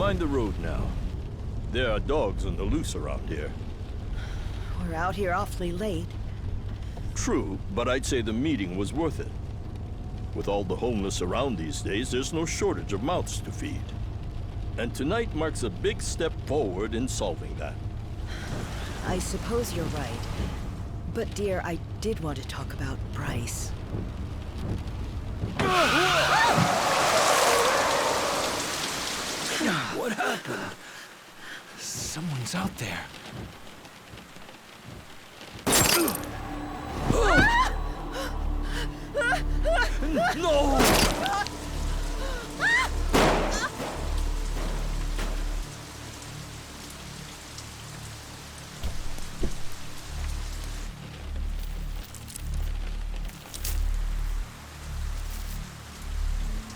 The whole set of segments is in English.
mind the road now. There are dogs on the loose around here. We're out here awfully late. True, but I'd say the meeting was worth it. With all the homeless around these days, there's no shortage of mouths to feed. And tonight marks a big step forward in solving that. I suppose you're right. But dear, I did want to talk about Bryce. What happened? Someone's out there. No!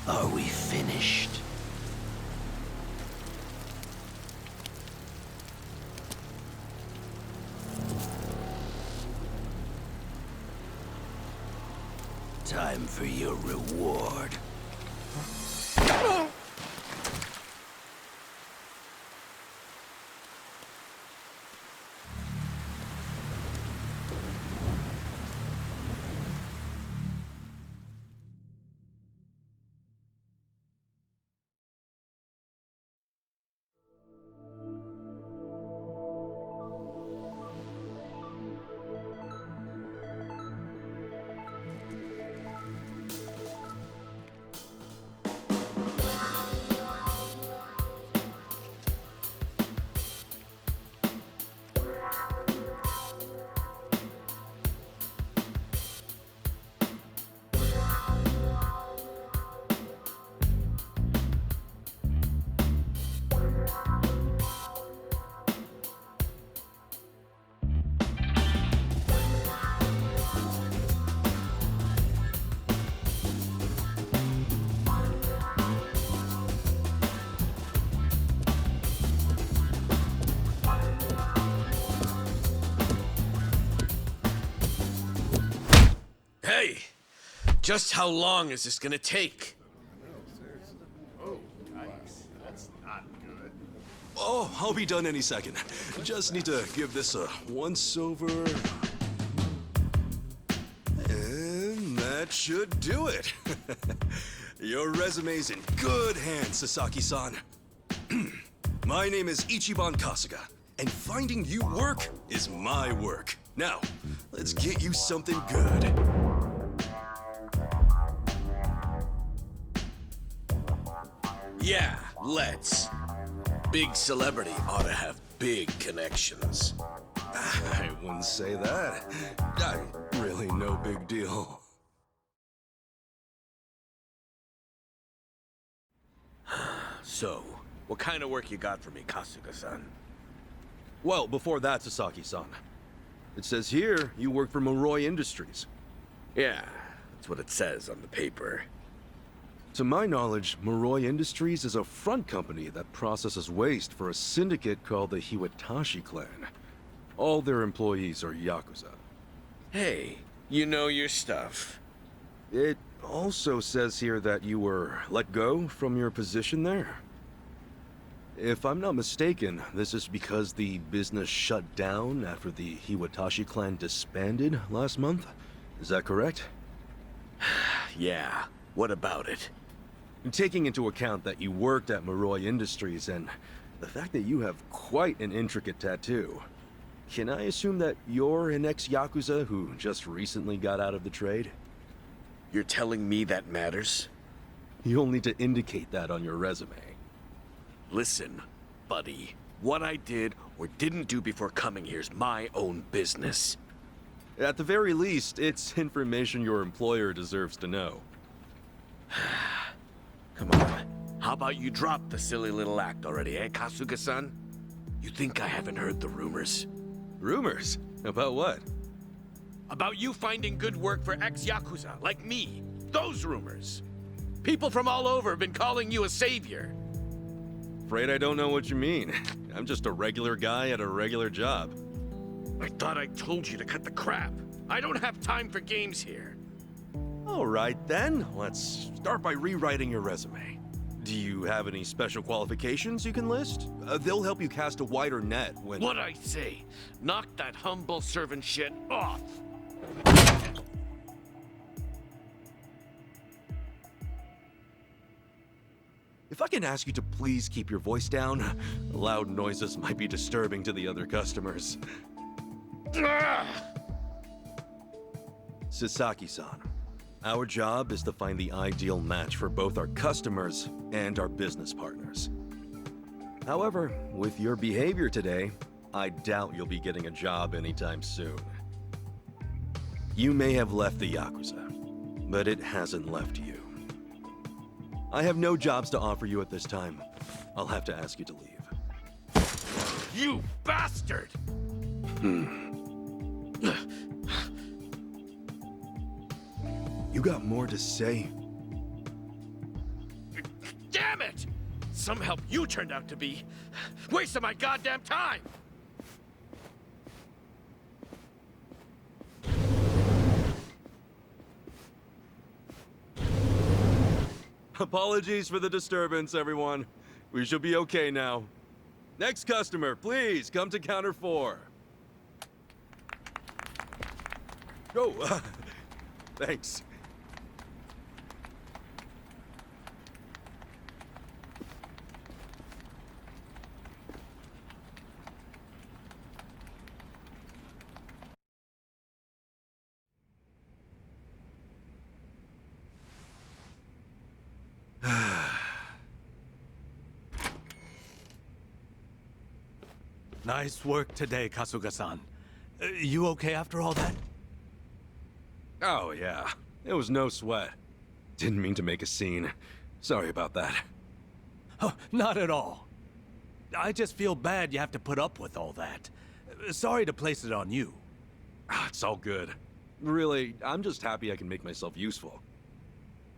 Are we finished? Time for your reward. Hey! Just how long is this gonna take? Oh, I'll be done any second. Just need to give this a once-over. And that should do it. Your resume's in good hands, Sasaki-san. My name is Ichiban Kasuga, and finding you work is my work. Now, let's get you something good. Yeah, let's. Big celebrity ought to have big connections. I wouldn't say that. I'm really no big deal. So, what kind of work you got for me, Kasuga-san? Well, before that, Sasaki-san. It says here you work for Moroi Industries. Yeah, that's what it says on the paper. To my knowledge, Moroi Industries is a front company that processes waste for a syndicate called the Hiwatashi clan. All their employees are Yakuza. Hey, you know your stuff. It also says here that you were let go from your position there. If I'm not mistaken, this is because the business shut down after the Hiwatashi clan disbanded last month. Is that correct? Yeah, what about it? Taking into account that you worked at Moroi Industries and the fact that you have quite an intricate tattoo, can I assume that you're an ex-Yakuza who just recently got out of the trade? You're telling me that matters? You'll need to indicate that on your resume. Listen, buddy. What I did or didn't do before coming here is my own business. At the very least, it's information your employer deserves to know. Come on. How about you drop the silly little act already, eh, Kasuga-san? You think I haven't heard the rumors? Rumors? About what? About you finding good work for ex-Yakuza, like me. Those rumors. People from all over have been calling you a savior. Afraid I don't know what you mean. I'm just a regular guy at a regular job. I thought I told you to cut the crap. I don't have time for games here. All right then, let's start by rewriting your resume. Do you have any special qualifications you can list? They'll help you cast a wider net when... What I say? Knock that humble servant shit off! If I can ask you to please keep your voice down, loud noises might be disturbing to the other customers. Sasaki-san, our job is to find the ideal match for both our customers and our business partners. However, with your behavior today, I doubt you'll be getting a job anytime soon. You may have left the Yakuza, but it hasn't left you. I have no jobs to offer you at this time. I'll have to ask you to leave. You bastard! You got more to say? Damn it! Some help you turned out to be. Wasting my goddamn time! Apologies for the disturbance, everyone. We should be okay now. Next customer, please come to counter 4. Oh, thanks. Nice work today, Kasuga-san. You okay after all that? Oh, yeah. It was no sweat. Didn't mean to make a scene. Sorry about that. Oh, not at all. I just feel bad you have to put up with all that. Sorry to place it on you. It's all good. Really, I'm just happy I can make myself useful.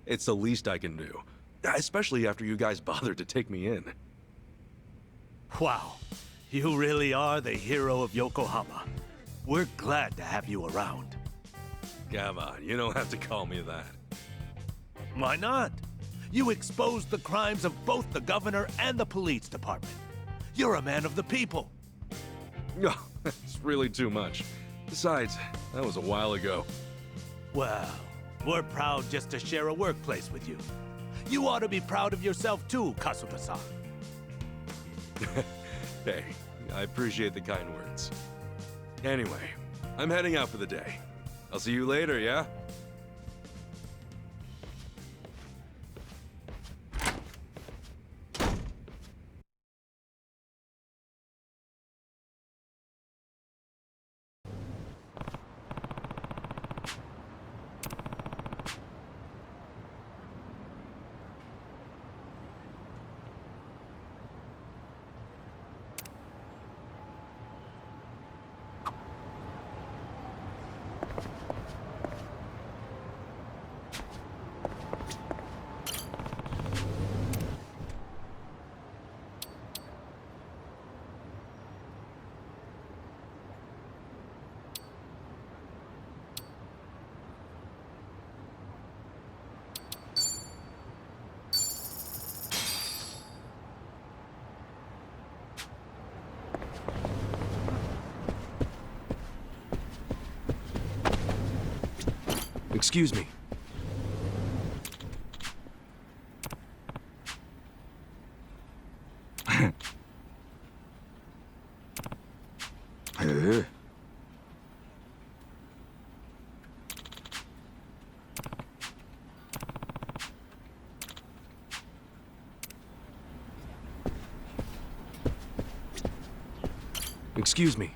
It's the least I can do. Especially after you guys bothered to take me in. Wow. You really are the hero of Yokohama. We're glad to have you around. Come on, you don't have to call me that. Why not? You exposed the crimes of both the governor and the police department. You're a man of the people. No, it's really too much. Besides, that was a while ago. Well, we're proud just to share a workplace with you. You ought to be proud of yourself too, Kasuga-san. Hey, I appreciate the kind words. Anyway, I'm heading out for the day. I'll see you later, yeah? Excuse me. Excuse me.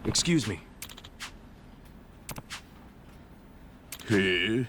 Excuse me. Hey?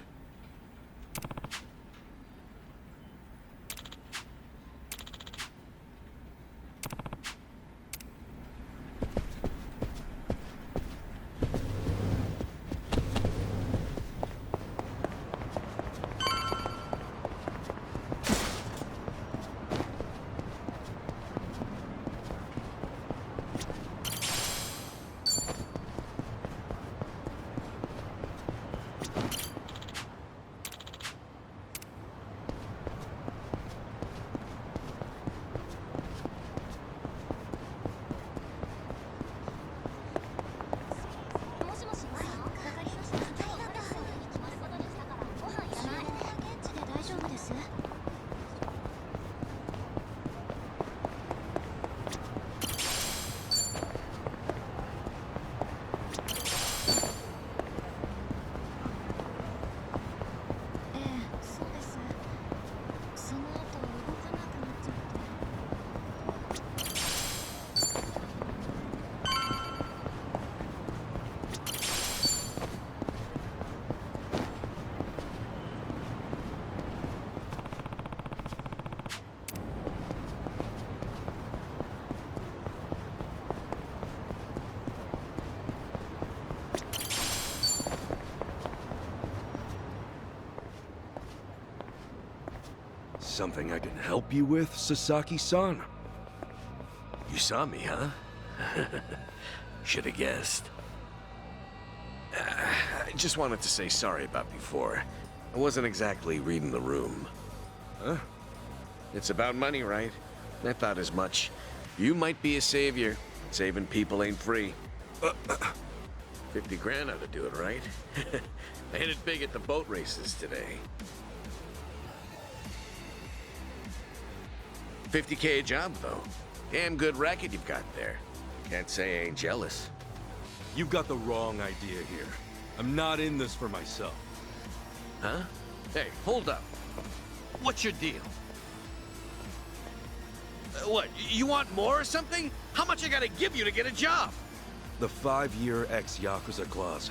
Something I can help you with, Sasaki-san? You saw me, huh? Should have guessed. I just wanted to say sorry about before. I wasn't exactly reading the room. Huh? It's about money, right? I thought as much. You might be a savior. Saving people ain't free. 50 grand ought to do it, right? I hit it big at the boat races today. 50K a job, though. Damn good racket you've got there. Can't say I ain't jealous. You've got the wrong idea here. I'm not in this for myself. Huh? Hey, hold up. What's your deal? What, you want more or something? How much I gotta give you to get a job? The 5-year ex-Yakuza clause.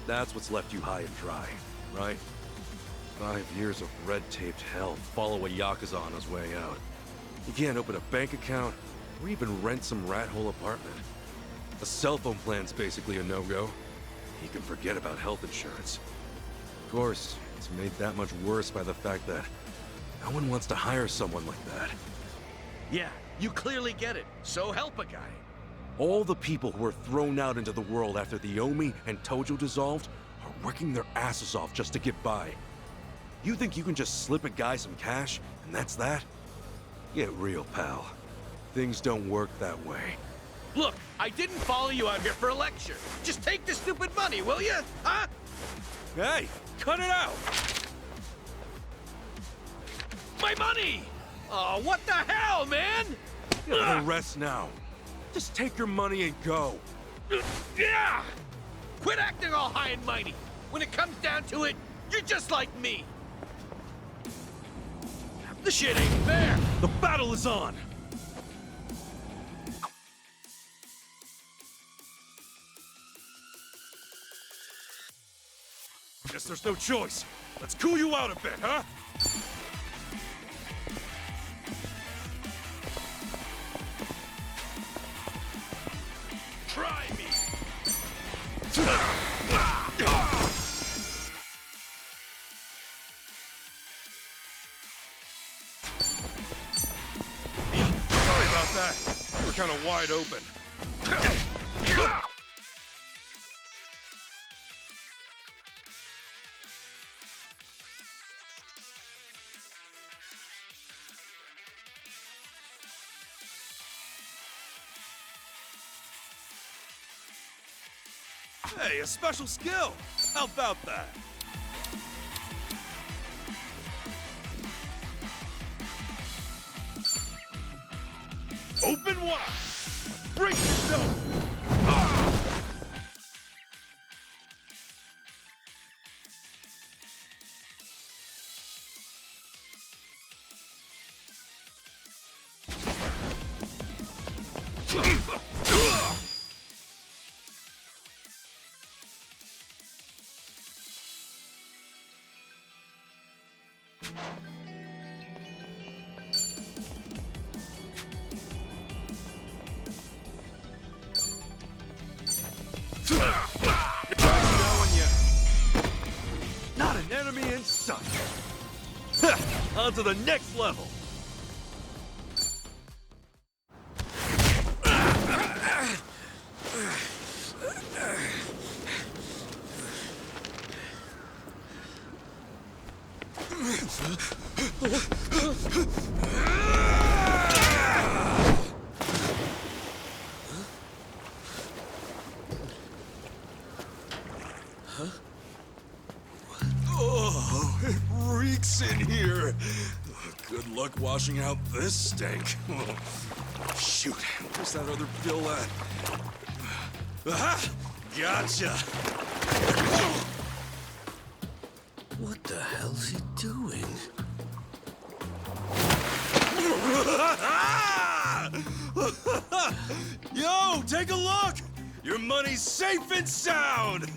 That's what's left you high and dry, right? 5 years of red-taped hell follow a Yakuza on his way out. You can't open a bank account, or even rent some rat-hole apartment. A cell phone plan's basically a no-go. You can forget about health insurance. Of course, it's made that much worse by the fact that no one wants to hire someone like that. Yeah, you clearly get it. So help a guy. All the people who were thrown out into the world after the Omi and Tojo dissolved are working their asses off just to get by. You think you can just slip a guy some cash, and that's that? Get real, pal. Things don't work that way. Look, I didn't follow you out here for a lecture. Just take the stupid money, will you? Huh? Hey, cut it out! My money! Oh, what the hell, man? You have no rest now. Just take your money and go. Yeah! Quit acting all high and mighty. When it comes down to it, you're just like me. The shit ain't fair. The battle is on! Guess there's no choice. Let's cool you out a bit, huh? Try me. Sorry about that. We're kind of wide open. Hey, a special skill! How about that? Open wide! Brace yourself! Not an enemy in sight. On to the next level. Oh, it reeks in here. Good luck washing out this stank. Shoot, where's that other bill at? Aha! Gotcha! What the hell's he doing? Yo, take a look! Your money's safe and sound!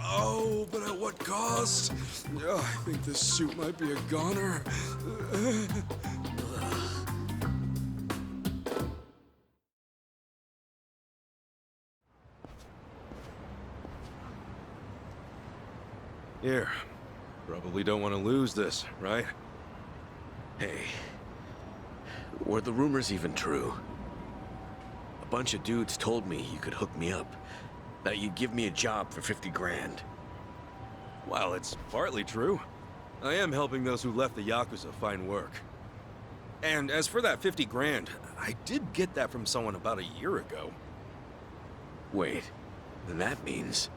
Oh, but at what cost? Oh, I think this suit might be a goner. Here. Probably don't want to lose this, right? Hey, were the rumors even true? A bunch of dudes told me you could hook me up, that you'd give me a job for 50 grand. Well, it's partly true. I am helping those who left the Yakuza find work. And as for that 50 grand, I did get that from someone about a year ago. Wait, then that means...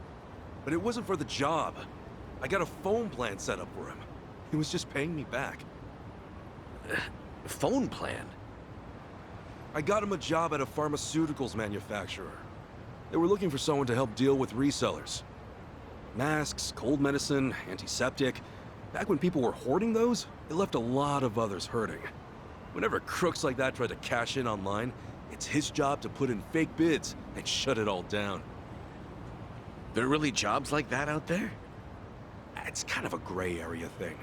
But it wasn't for the job. I got a phone plan set up for him. He was just paying me back. Phone plan? I got him a job at a pharmaceuticals manufacturer. They were looking for someone to help deal with resellers. Masks, cold medicine, antiseptic. Back when people were hoarding those, it left a lot of others hurting. Whenever crooks like that try to cash in online, it's his job to put in fake bids and shut it all down. There are really jobs like that out there? It's kind of a gray area thing.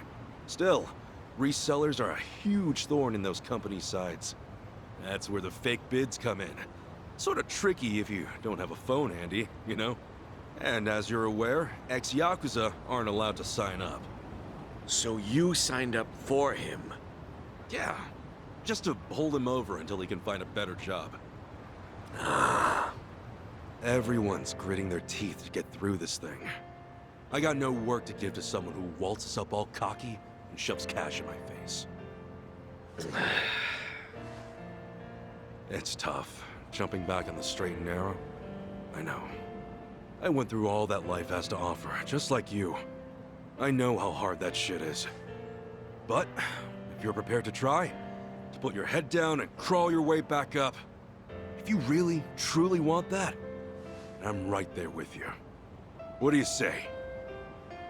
Still, resellers are a huge thorn in those companies' sides. That's where the fake bids come in. Sort of tricky if you don't have a phone handy, you know? And as you're aware, ex-Yakuza aren't allowed to sign up. So you signed up for him? Yeah, just to hold him over until he can find a better job. Everyone's gritting their teeth to get through this thing. I got no work to give to someone who waltzes up all cocky and shoves cash in my face. It's tough, jumping back on the straight and narrow. I know. I went through all that life has to offer, just like you. I know how hard that shit is. But, if you're prepared to try, to put your head down and crawl your way back up, if you really, truly want that, I'm right there with you. What do you say?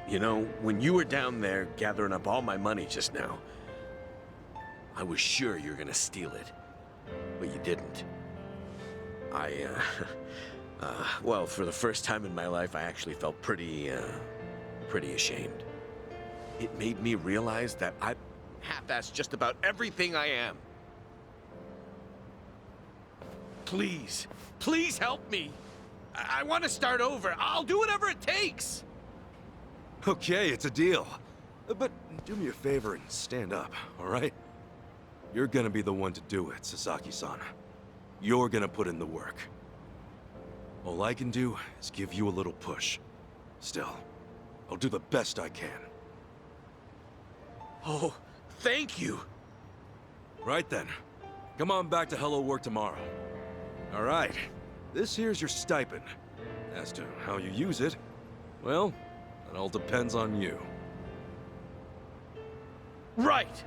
You know, when you were down there gathering up all my money just now, I was sure you were gonna steal it. But you didn't. Well, for the first time in my life, I actually felt pretty ashamed. It made me realize that I half-assed just about everything I am. Please, please help me. I want to start over. I'll do whatever it takes. Okay, it's a deal. But do me a favor and stand up, all right? You're gonna be the one to do it, Sasaki-san. You're gonna put in the work. All I can do is give you a little push. Still, I'll do the best I can. Oh, thank you. Right then. Come on back to Hello Work tomorrow. All right. This here's your stipend. As to how you use it, well, it all depends on you. Right.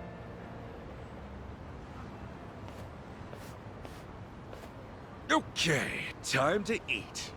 Okay, time to eat.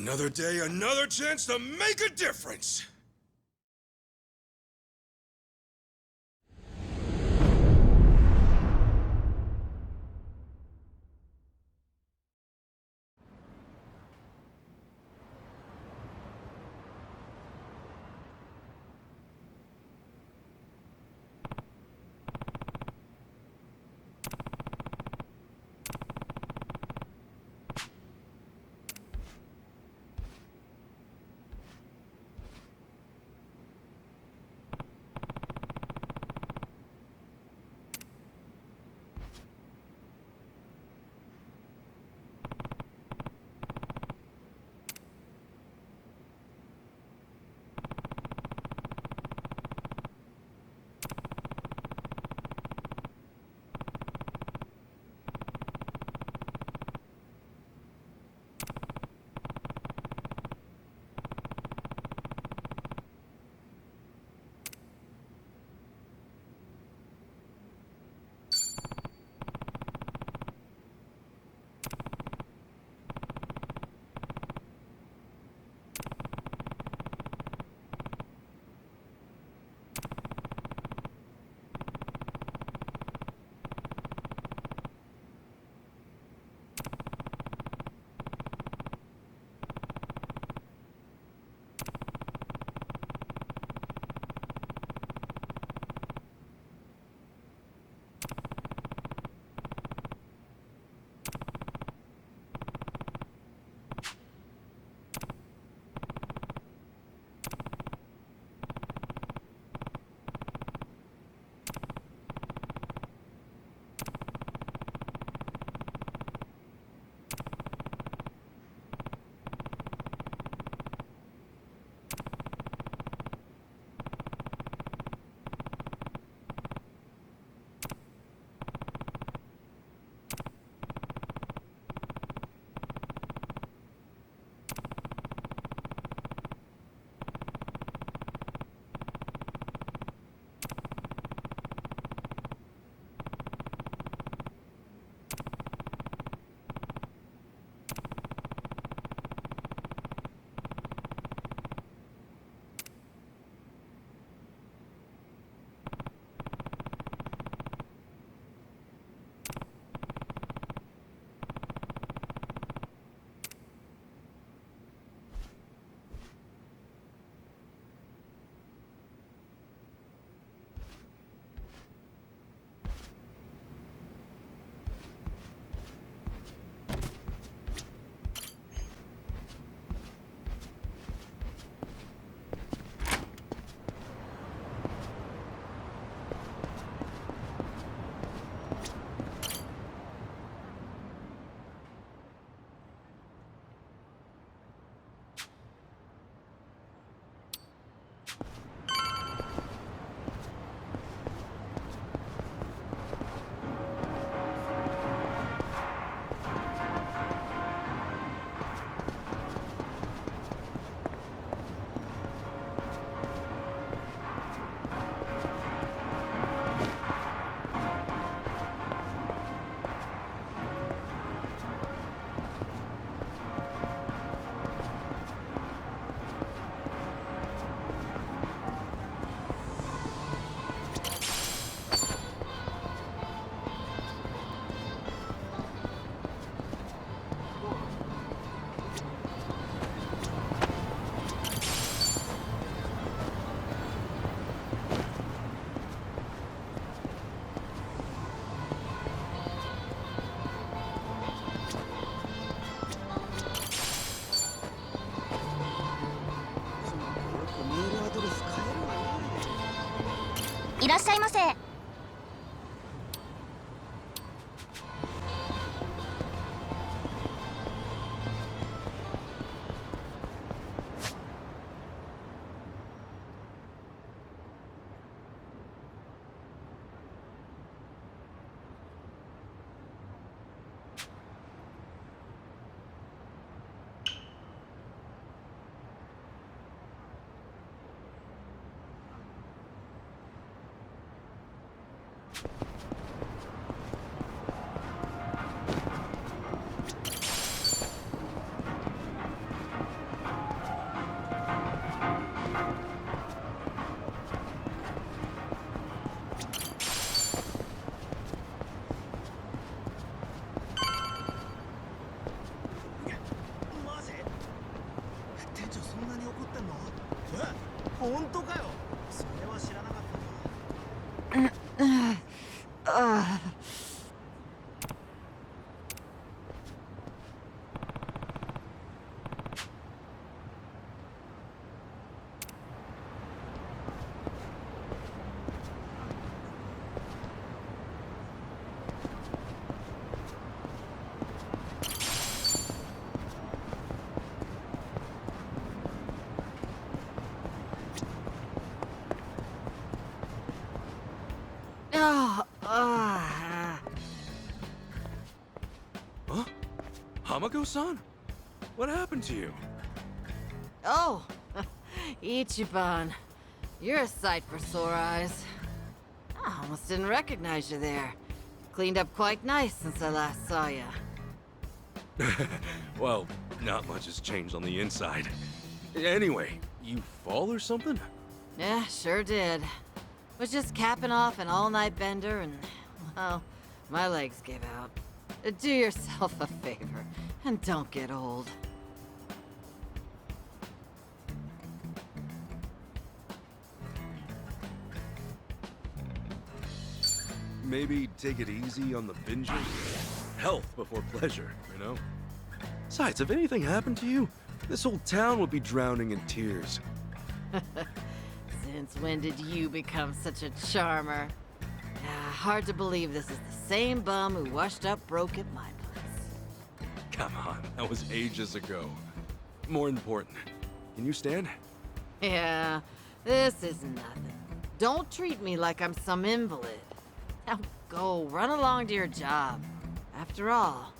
Another day, another chance to make a difference!いらっしゃいませ。Huh? Hamako-san? What happened to you? Oh, Ichiban. You're a sight for sore eyes. I almost didn't recognize you there. Cleaned up quite nice since I last saw you. Well, not much has changed on the inside. Anyway, you fall or something? Yeah, sure did. Was just capping off an all-night bender and, well, my legs gave out. Do yourself a favor and don't get old. Maybe take it easy on the binging. Health before pleasure, you know? Besides, if anything happened to you, this whole town would be drowning in tears. Since when did you become such a charmer? Hard to believe this is the same bum who washed up broke at my place. Come on, that was ages ago. More important, can you stand? Yeah, this is nothing. Don't treat me like I'm some invalid. Now go, run along to your job. After all,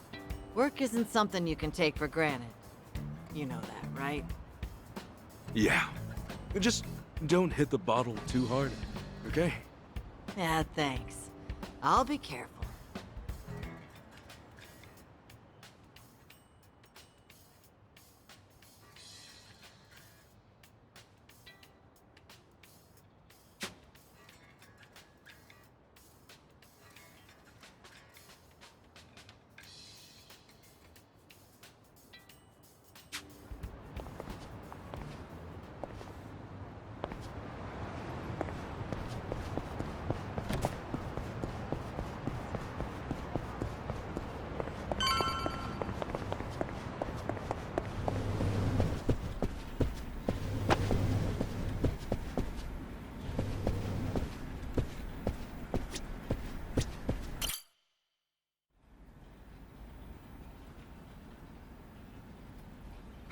work isn't something you can take for granted. You know that, right? Yeah. Just don't hit the bottle too hard, okay? Yeah, thanks. I'll be careful.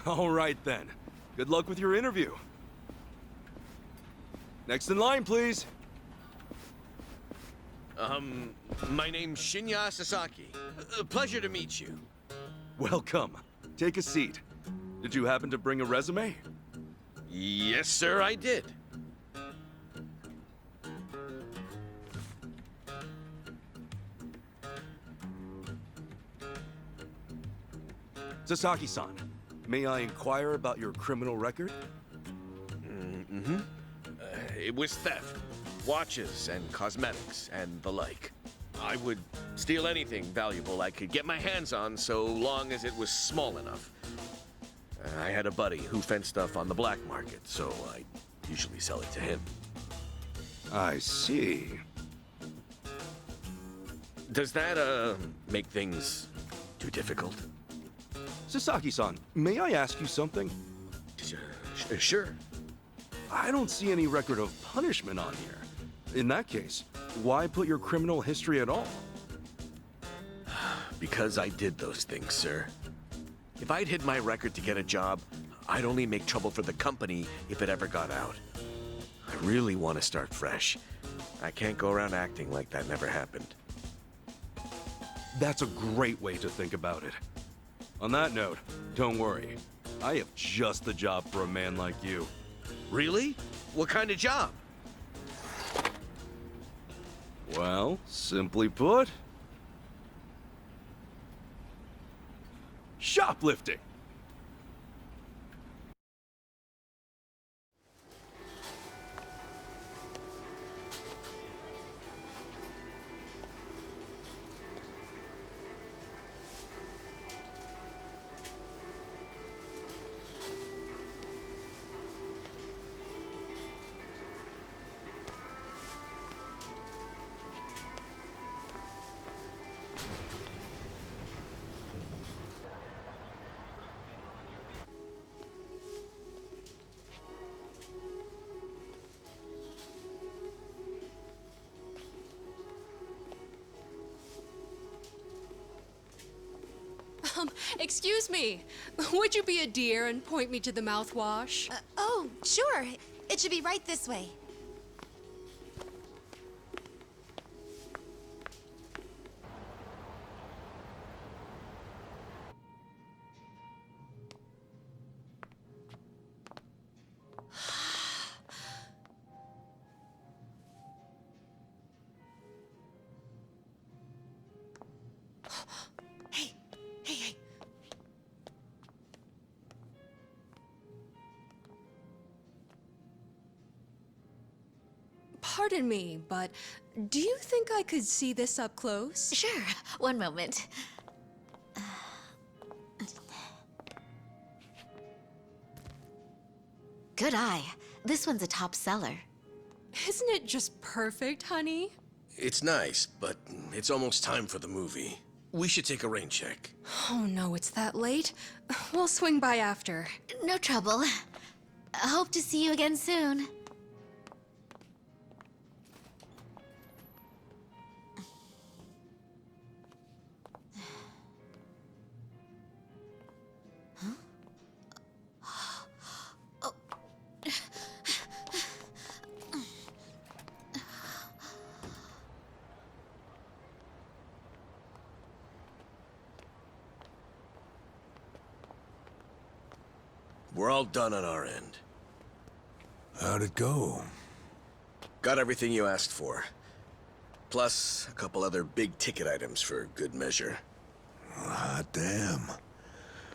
All right then. Good luck with your interview. Next in line, please. My name's Shinya Sasaki. Pleasure to meet you. Welcome. Take a seat. Did you happen to bring a resume? Yes, sir, I did. Sasaki-san, may I inquire about your criminal record? It was theft, watches and cosmetics and the like. I would steal anything valuable I could get my hands on so long as it was small enough. I had a buddy who fenced stuff on the black market, so I usually sell it to him. I see. Does that, make things too difficult? Sasaki-san, may I ask you something? Sure. I don't see any record of punishment on here. In that case, why put your criminal history at all? Because I did those things, sir. If I'd hid my record to get a job, I'd only make trouble for the company if it ever got out. I really want to start fresh. I can't go around acting like that never happened. That's a great way to think about it. On that note, don't worry. I have just the job for a man like you. Really? What kind of job? Well, simply put... shoplifting! Excuse me. Would you be a dear and point me to the mouthwash? Oh, sure. It should be right this way. Hey. Pardon me, but do you think I could see this up close? Sure. One moment. Good eye. This one's a top seller. Isn't it just perfect, honey? It's nice, but it's almost time for the movie. We should take a rain check. Oh no, it's that late. We'll swing by after. No trouble. I hope to see you again soon. We're all done on our end. How'd it go? Got everything you asked for. Plus, a couple other big-ticket items for good measure. Hot damn.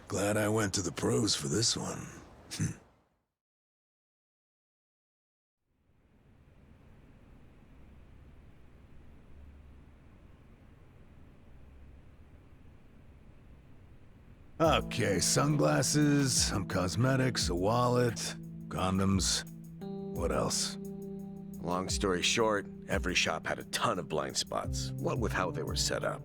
Glad I went to the pros for this one. Okay, sunglasses, some cosmetics, a wallet, condoms. What else? Long story short, every shop had a ton of blind spots, what with how they were set up.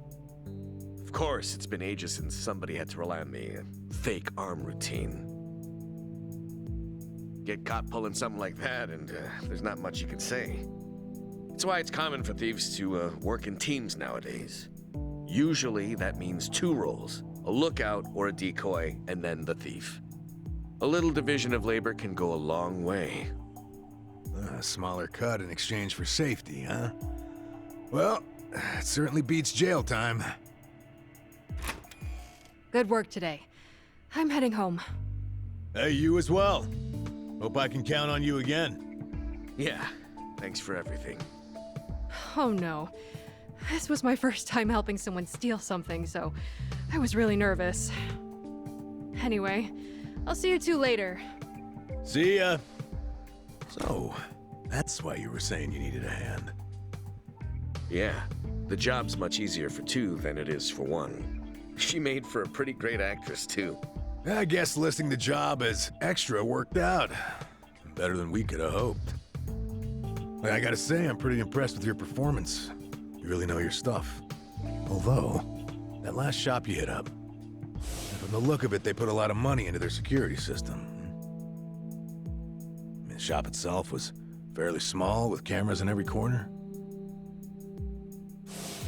Of course, it's been ages since somebody had to rely on the fake arm routine. Get caught pulling something like that, and there's not much you can say. It's why it's common for thieves to work in teams nowadays. Usually, that means two roles. A lookout or a decoy, and then the thief. A little division of labor can go a long way. A smaller cut in exchange for safety, huh? Well, it certainly beats jail time. Good work today. I'm heading home. Hey, you as well. Hope I can count on you again. Yeah, thanks for everything. Oh no. This was my first time helping someone steal something, so I was really nervous. Anyway, I'll see you two later. See ya. So, that's why you were saying you needed a hand. Yeah, the job's much easier for two than it is for one. She made for a pretty great actress, too. I guess listing the job as extra worked out. Better than we could have hoped. But I gotta say, I'm pretty impressed with your performance. You really know your stuff. Although, that last shop you hit up, from the look of it, they put a lot of money into their security system. I mean, the shop itself was fairly small, with cameras in every corner.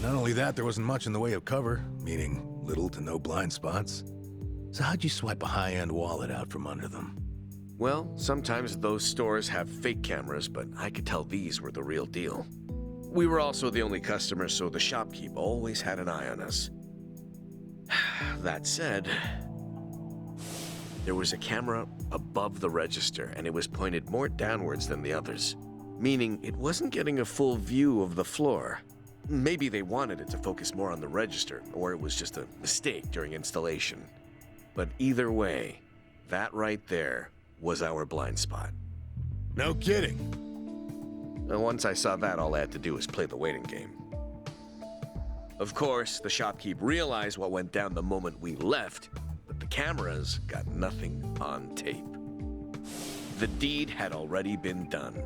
Not only that, there wasn't much in the way of cover, meaning little to no blind spots. So how'd you swipe a high-end wallet out from under them? Well, sometimes those stores have fake cameras, but I could tell these were the real deal. We were also the only customers, so the shopkeep always had an eye on us. That said, there was a camera above the register, and it was pointed more downwards than the others, meaning it wasn't getting a full view of the floor. Maybe they wanted it to focus more on the register, or it was just a mistake during installation. But either way, that right there was our blind spot. No kidding. And once I saw that, all I had to do was play the waiting game. Of course, the shopkeep realized what went down the moment we left, but the cameras got nothing on tape. The deed had already been done.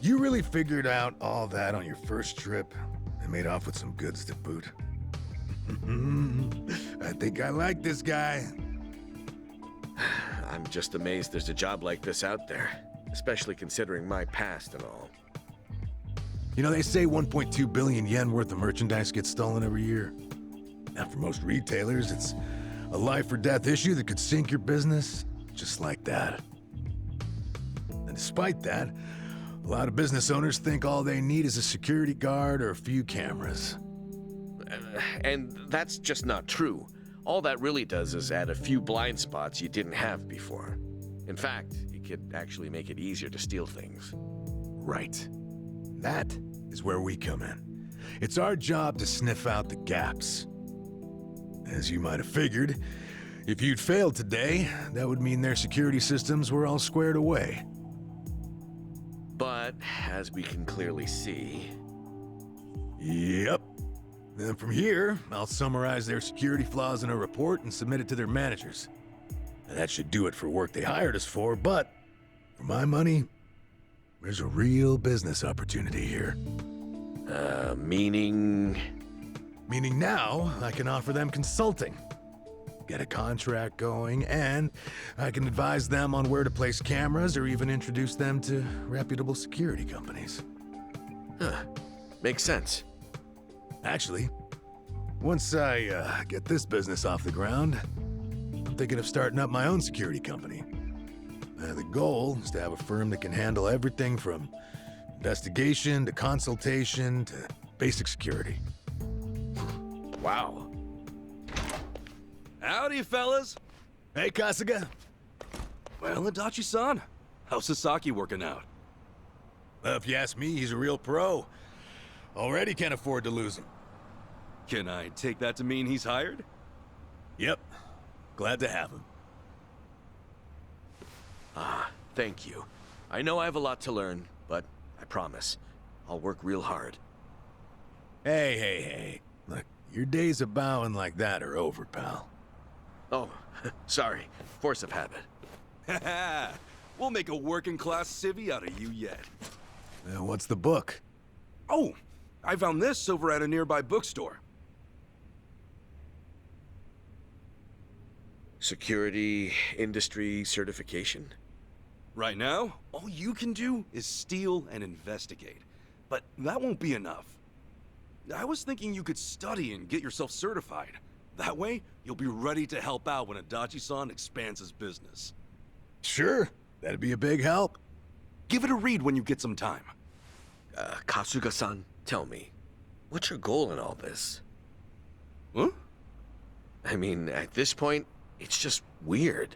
You really figured out all that on your first trip and made off with some goods to boot. I think I like this guy. I'm just amazed there's a job like this out there, especially considering my past and all. You know, they say 1.2 billion yen worth of merchandise gets stolen every year. Now, for most retailers, it's A life or death issue that could sink your business, just like that. And despite that, a lot of business owners think all they need is a security guard or a few cameras. And that's just not true. All that really does is add a few blind spots you didn't have before. In fact, it could actually make it easier to steal things. Right. That is where we come in. It's our job to sniff out the gaps. As you might have figured, if you'd failed today, that would mean their security systems were all squared away. But, as we can clearly see... Yep. Then from here, I'll summarize their security flaws in a report and submit it to their managers. And that should do it for work they hired us for, but for my money, there's a real business opportunity here. Meaning... Meaning now, I can offer them consulting. Get a contract going, and I can advise them on where to place cameras or even introduce them to reputable security companies. Huh. Makes sense. Actually, once I get this business off the ground, I'm thinking of starting up my own security company. The goal is to have a firm that can handle everything from investigation to consultation to basic security. Wow. Howdy, fellas. Hey, Kasuga. Well, Adachi-san, how's Sasaki working out? Well, if you ask me, he's a real pro. Already can't afford to lose him. Can I take that to mean he's hired? Yep. Glad to have him. Thank you. I know I have a lot to learn, but I promise, I'll work real hard. Hey. Look, your days of bowing like that are over, pal. Oh, sorry. Force of habit. Haha, we'll make a working-class civvy out of you yet. What's the book? Oh, I found this over at a nearby bookstore. Security industry certification? Right now, all you can do is steal and investigate. But that won't be enough. I was thinking you could study and get yourself certified. That way, you'll be ready to help out when Adachi-san expands his business. Sure, that'd be a big help. Give it a read when you get some time. Kasuga-san, tell me, what's your goal in all this? Huh? I mean, at this point, it's just weird.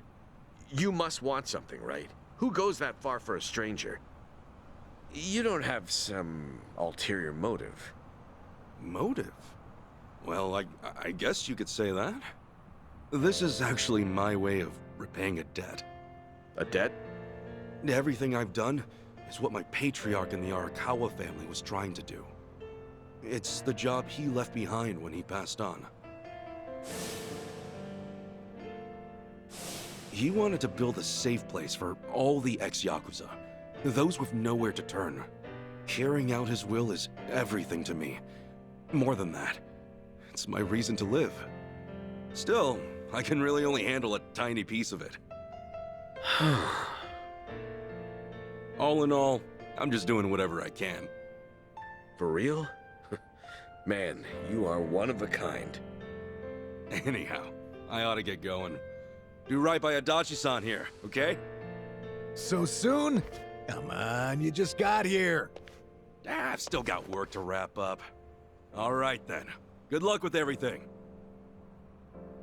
You must want something, right? Who goes that far for a stranger? You don't have some ulterior motive. Motive? Well, I guess you could say that. This is actually my way of repaying a debt. A debt? Everything I've done is what my patriarch in the Arakawa family was trying to do. It's the job he left behind when he passed on. He wanted to build a safe place for all the ex-Yakuza, those with nowhere to turn. Carrying out his will is everything to me. More than that, it's my reason to live. Still, I can really only handle a tiny piece of it. All in all, I'm just doing whatever I can. For real? Man, you are one of a kind. Anyhow, I ought to get going. Do right by Adachi-san here, okay? So soon? Come on, you just got here. I've still got work to wrap up. All right then. Good luck with everything.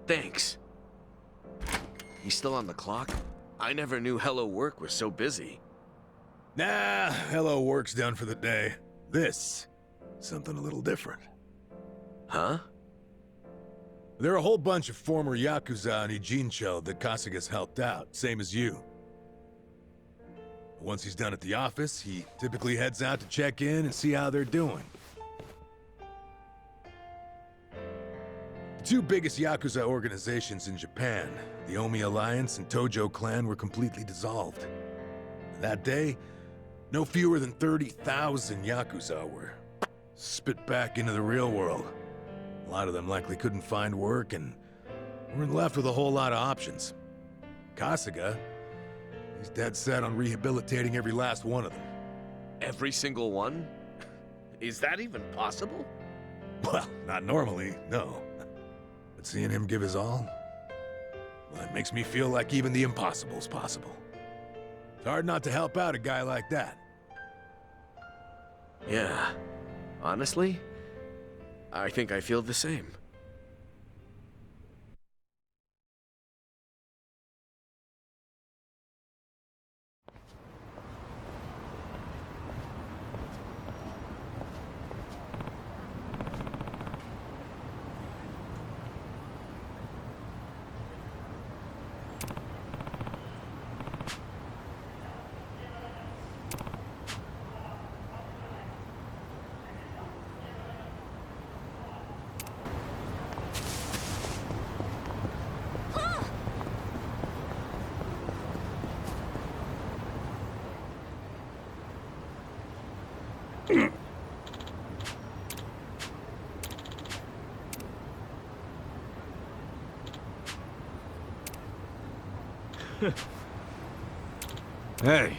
Thanks. He's still on the clock? I never knew Hello Work was so busy. Nah, hello work's done for the day. This, something a little different. Huh? There are a whole bunch of former Yakuza in Ijincho that Kasuga's helped out, same as you. Once he's done at the office, he typically heads out to check in and see how they're doing. The two biggest Yakuza organizations in Japan, the Omi Alliance and Tojo Clan, were completely dissolved. That day, no fewer than 30,000 Yakuza were spit back into the real world. A lot of them likely couldn't find work and weren't left with a whole lot of options. Kasuga, he's dead set on rehabilitating every last one of them. Every single one? Is that even possible? Well, not normally, no. But seeing him give his all, Well, it makes me feel like even the impossible's possible. It's hard not to help out a guy like that. Yeah. Honestly, I think I feel the same. Hey.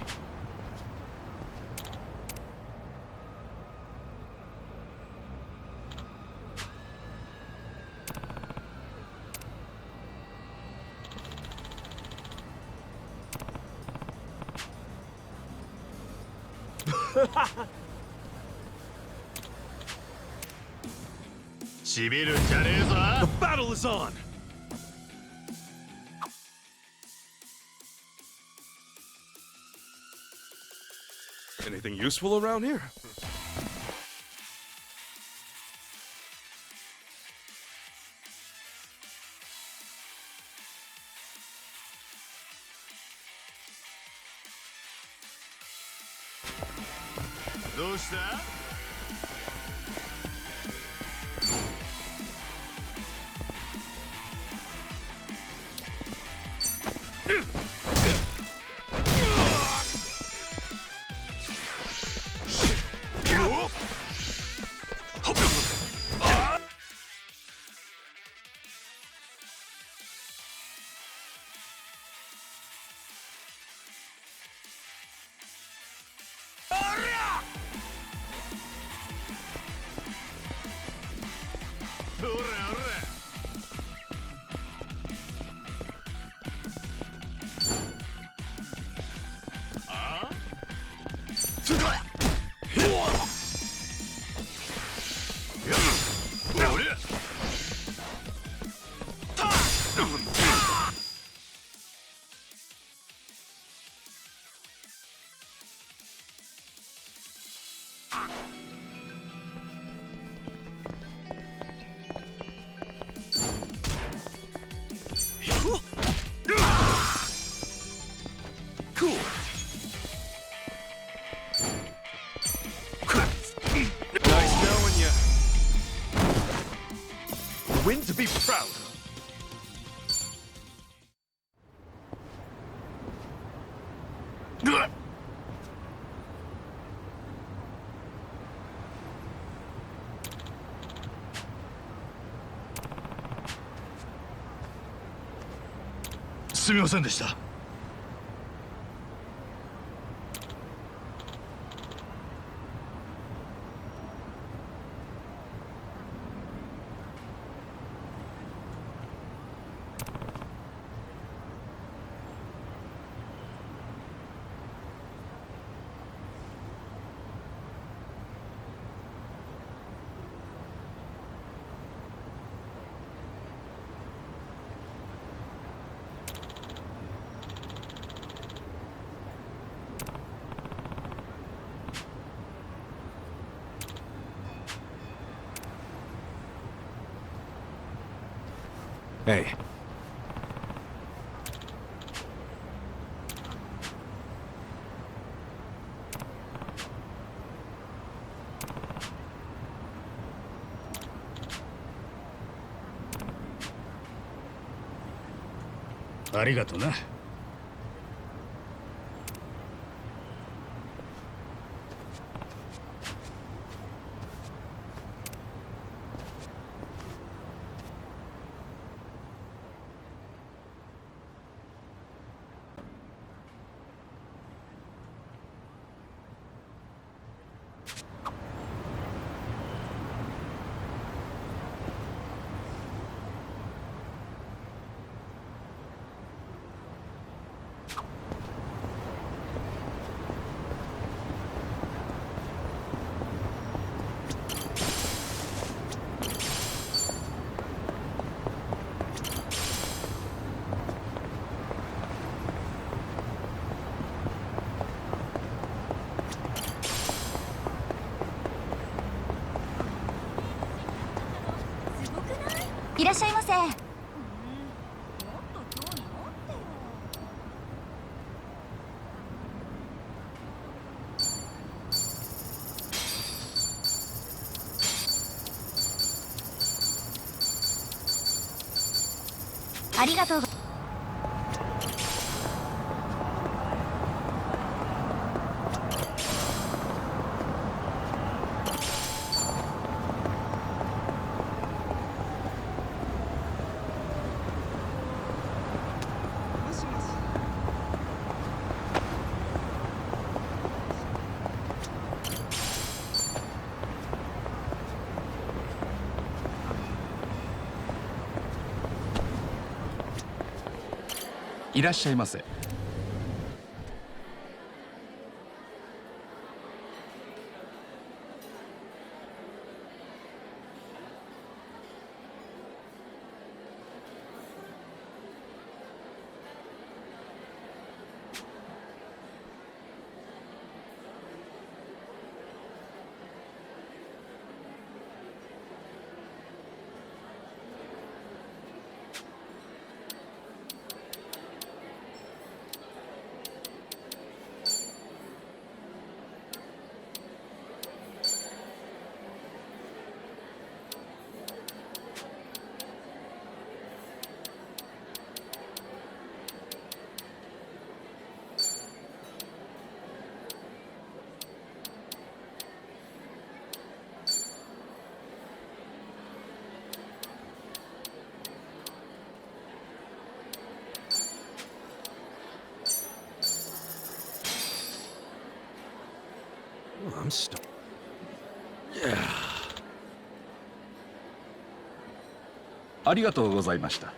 The battle is on! Anything useful around here? Cool. Nice knowing you. Win to be proud of. Sumimasen. Hey. Arigato na. いらっしゃいませ。ありがとう。いらっしゃいませ。I'm stuck. ありがとうございました。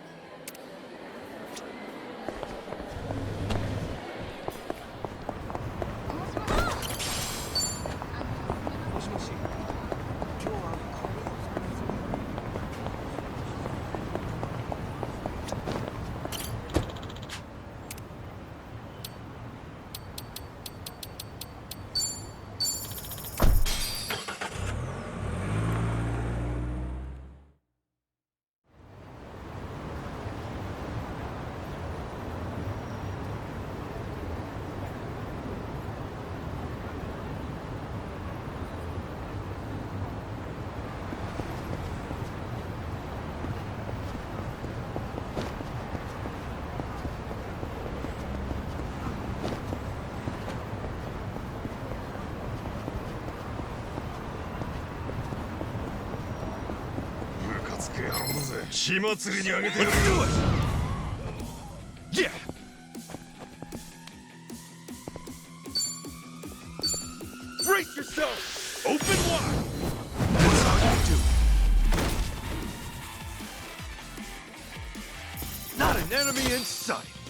血祭りにあげてやるよ。Yeah. Brace yourself. Open wide. That's how you do it. Not an enemy in sight.